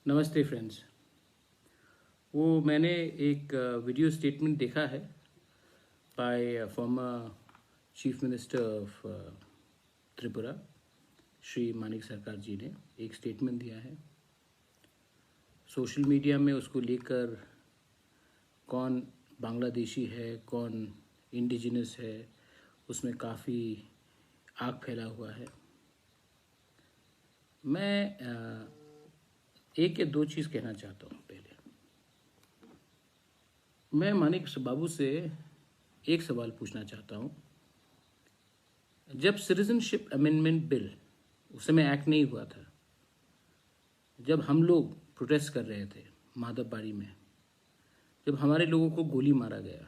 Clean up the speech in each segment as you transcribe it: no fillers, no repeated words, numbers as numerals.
नमस्ते फ्रेंड्स। वो मैंने एक वीडियो स्टेटमेंट देखा है bye former chief minister of Tripura Shri Manik सरकार जी ने एक स्टेटमेंट दिया है। सोशल मीडिया में उसको लेकर कौन बांग्लादेशी है, कौन इंडिजिनस है, उसमें काफ़ी आग फैला हुआ है। मैं एक या दो चीज़ कहना चाहता हूँ। पहले मैं मानिक बाबू से एक सवाल पूछना चाहता हूँ। जब सिटीजनशिप अमेंडमेंट बिल, उस समय एक्ट नहीं हुआ था, जब हम लोग प्रोटेस्ट कर रहे थे माधवबाड़ी में, जब हमारे लोगों को गोली मारा गया,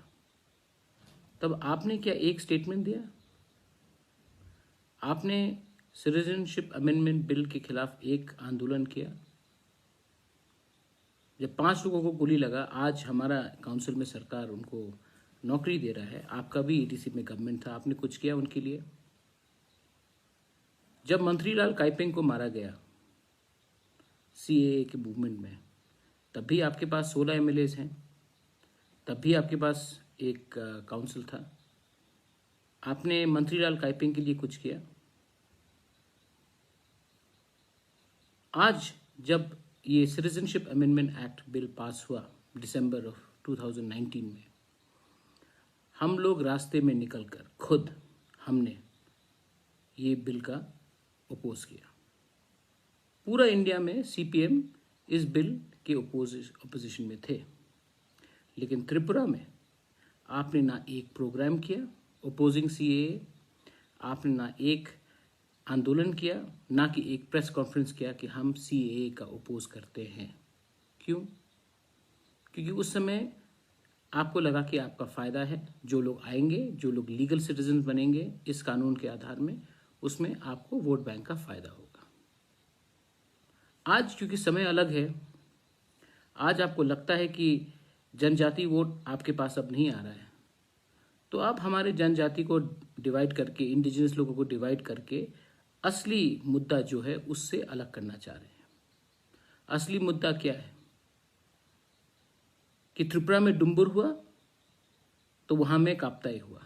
तब आपने क्या एक स्टेटमेंट दिया? आपने सिटीजनशिप अमेंडमेंट बिल के खिलाफ एक आंदोलन किया? जब 5 लोगों को गोली लगा, आज हमारा काउंसिल में सरकार उनको नौकरी दे रहा है, आपका भी ईटीसी में गवर्नमेंट था, आपने कुछ किया उनके लिए? जब मंत्रीलाल काइपेंग को मारा गया सीएए के मूवमेंट में, तब भी आपके पास 16 एमएलएज हैं, तब भी आपके पास एक काउंसिल था। आपने मंत्रीलाल काइपेंग के लिए कुछ किया? आज जब ये citizenship amendment act bill pass हुआ दिसंबर ऑफ 2019 में, हम लोग रास्ते में निकलकर खुद हमने ये बिल का अपोज किया। पूरा इंडिया में सीपीएम इस बिल के अपोजिशन में थे, लेकिन त्रिपुरा में आपने ना एक प्रोग्राम किया अपोजिंग सीएए, आपने ना एक आंदोलन किया, ना कि एक प्रेस कॉन्फ्रेंस किया कि हम सीएए का अपोज करते हैं। क्यों? क्योंकि उस समय आपको लगा कि आपका फ़ायदा है, जो लोग आएंगे, जो लोग लीगल सिटीजन बनेंगे इस कानून के आधार में, उसमें आपको वोट बैंक का फ़ायदा होगा। आज क्योंकि समय अलग है, आज आपको लगता है कि जनजाति वोट आपके पास अब नहीं आ रहा है, तो आप हमारे जनजाति को डिवाइड करके, इंडिजिनस लोगों को डिवाइड करके असली मुद्दा जो है उससे अलग करना चाह रहे हैं। असली मुद्दा क्या है कि त्रिपुरा में डुम्बुर हुआ तो वहां में काप्ताई हुआ।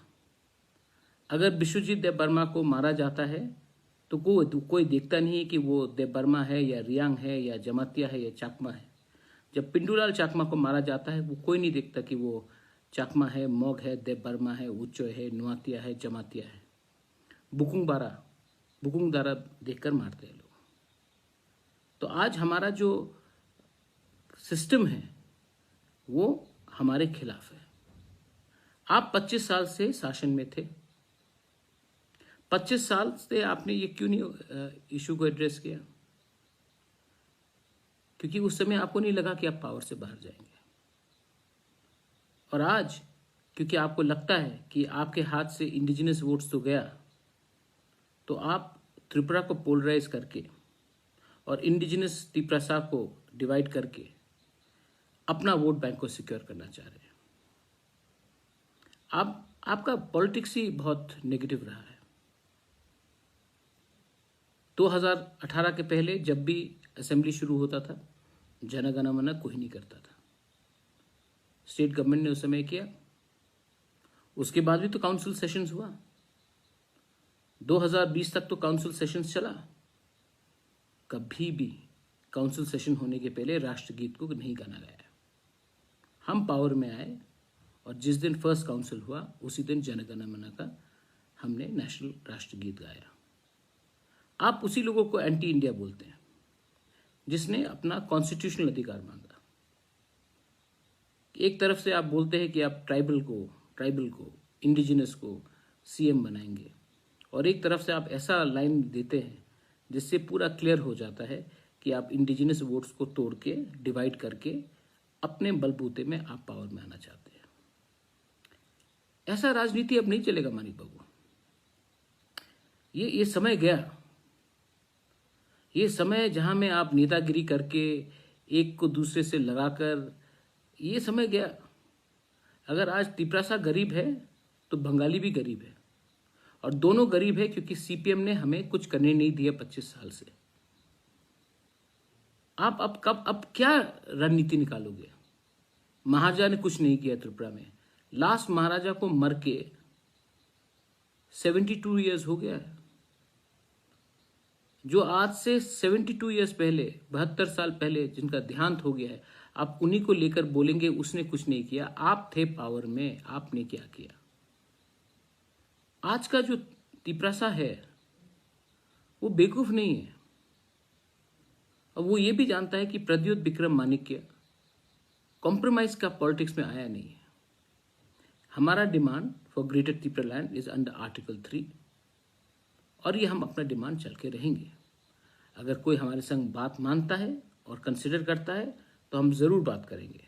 अगर विश्वजीत देबबर्मा को मारा जाता है तो कोई देखता नहीं है कि वो देबबर्मा है या रियांग है या जमातिया है या चाकमा है। जब पिंडूलाल चाकमा को मारा जाता है, वो कोई नहीं देखता कि वो चाकमा है, मोग है, देबबर्मा है, उच्चो है, नुआतिया है, जमातिया है। बुकुंग दारा देखकर मारते हैं लोग। तो आज हमारा जो सिस्टम है वो हमारे खिलाफ है। आप 25 साल से शासन में थे, 25 साल से आपने ये क्यों नहीं इशू को एड्रेस किया? क्योंकि उस समय आपको नहीं लगा कि आप पावर से बाहर जाएंगे। और आज क्योंकि आपको लगता है कि आपके हाथ से इंडिजिनस वोट्स तो गया, तो आप त्रिपुरा को पोलराइज करके और इंडिजिनस त्रिपुरा को डिवाइड करके अपना वोट बैंक को सिक्योर करना चाह रहे हैं। आपका पॉलिटिक्स ही बहुत नेगेटिव रहा है। 2018 के पहले जब भी असेंबली शुरू होता था, जन गण मन कोई नहीं करता था। स्टेट गवर्नमेंट ने उस समय किया, उसके बाद भी तो काउंसिल सेशंस हुआ। 2020 तक तो काउंसिल सेशंस चला। कभी भी काउंसिल सेशन होने के पहले राष्ट्रगीत को नहीं गाना गया। हम पावर में आए और जिस दिन फर्स्ट काउंसिल हुआ उसी दिन जन गण मन का हमने नेशनल राष्ट्रगीत गाया। आप उसी लोगों को एंटी इंडिया बोलते हैं जिसने अपना कॉन्स्टिट्यूशनल अधिकार मांगा। एक तरफ से आप बोलते हैं कि आप ट्राइबल को इंडिजिनस को सीएम बनाएंगे, और एक तरफ से आप ऐसा लाइन देते हैं जिससे पूरा क्लियर हो जाता है कि आप इंडिजिनस वोट्स को तोड़ के, डिवाइड करके अपने बलबूते में आप पावर में आना चाहते हैं। ऐसा राजनीति अब नहीं चलेगा मानिक बाबू। ये समय गया। ये समय जहां में आप नेतागिरी करके एक को दूसरे से लगाकर, ये समय गया। अगर आज त्रिपुरा गरीब है तो बंगाली भी गरीब है, और दोनों गरीब है क्योंकि सीपीएम ने हमें कुछ करने नहीं दिया 25 साल से। आप अब क्या रणनीति निकालोगे? महाराजा ने कुछ नहीं किया त्रिपुरा में। लास्ट महाराजा को मर के 72 ईयर्स हो गया है। जो आज से 72 ईयर्स पहले, 72 साल पहले जिनका देहांत हो गया है, आप उन्हीं को लेकर बोलेंगे उसने कुछ नहीं किया। आप थे पावर में, आपने क्या किया? आज का जो तिपरासा है वो बेवकूफ नहीं है। और वो ये भी जानता है कि प्रद्योत विक्रम माणिक्य कॉम्प्रोमाइज का पॉलिटिक्स में आया नहीं है। हमारा demand for greater Tripura land is under article 3 और ये हम अपना डिमांड चल के रहेंगे। अगर कोई हमारे संग बात मानता है और कंसिडर करता है तो हम ज़रूर बात करेंगे।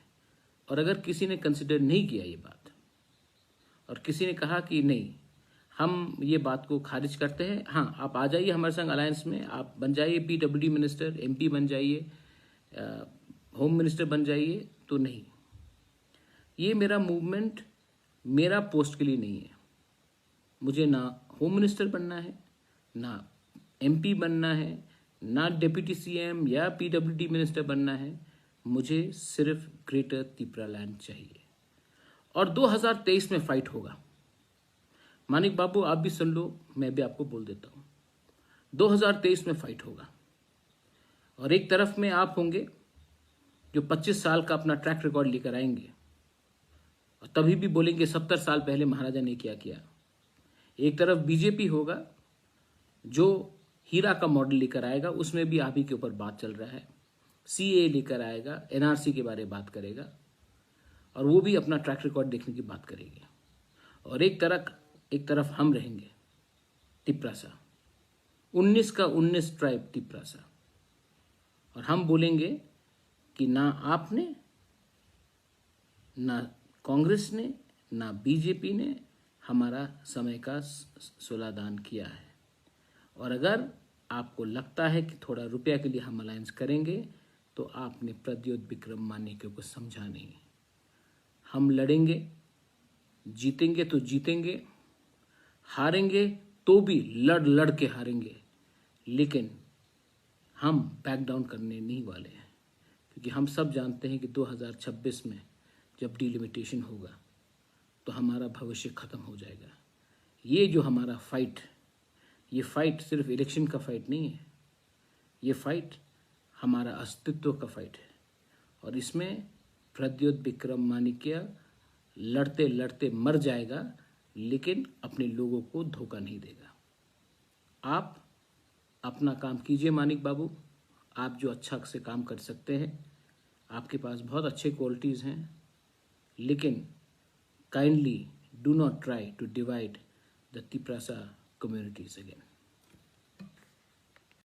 और अगर किसी ने कंसिडर नहीं किया ये बात और किसी ने कहा कि नहीं, हम ये बात को खारिज करते हैं, हाँ आप आ जाइए हमारे संग अलायंस में, आप बन जाइए PWD मिनिस्टर, MP बन जाइए, होम मिनिस्टर बन जाइए, तो नहीं, ये मेरा मूवमेंट मेरा पोस्ट के लिए नहीं है। मुझे ना होम मिनिस्टर बनना है, ना MP बनना है, ना डिप्टी CM या PWD मिनिस्टर बनना है। मुझे सिर्फ ग्रेटर त्रिपुरा लैंड चाहिए। और 2023 में फाइट होगा। मानिक बाबू आप भी सुन लो, मैं भी आपको बोल देता हूँ, 2023 में फाइट होगा। और एक तरफ में आप होंगे जो 25 साल का अपना ट्रैक रिकॉर्ड लेकर आएंगे और तभी भी बोलेंगे 70 साल पहले महाराजा ने क्या किया। एक तरफ BJP होगा जो हीरा का मॉडल लेकर आएगा, उसमें भी आप ही के ऊपर बात चल रहा है, CA लेकर आएगा, NRC के बारे में बात करेगा और वो भी अपना ट्रैक रिकॉर्ड देखने की बात करेंगे। और एक तरफ हम रहेंगे तिपरासा, 19 का 19 ट्राइब तिपरासा, और हम बोलेंगे कि ना आपने, ना कांग्रेस ने, ना BJP ने हमारा समय का सुलादान किया है। और अगर आपको लगता है कि थोड़ा रुपया के लिए हम अलायंस करेंगे तो आपने प्रद्योत विक्रम माणिक्य को समझा नहीं। हम लड़ेंगे, जीतेंगे तो जीतेंगे, हारेंगे तो भी लड़ के हारेंगे, लेकिन हम बैक डाउन करने नहीं वाले हैं। क्योंकि हम सब जानते हैं कि 2026 में जब डिलिमिटेशन होगा तो हमारा भविष्य खत्म हो जाएगा। ये जो हमारा फाइट, ये फाइट सिर्फ इलेक्शन का फाइट नहीं है, ये फाइट हमारा अस्तित्व का फाइट है। और इसमें प्रद्योत विक्रम माणिक्य लड़ते लड़ते मर जाएगा, लेकिन अपने लोगों को धोखा नहीं देगा। आप अपना काम कीजिए मानिक बाबू, आप जो अच्छा से काम कर सकते हैं, आपके पास बहुत अच्छे क्वालिटीज़ हैं, लेकिन kindly do not try to divide the Tiprasa communities again.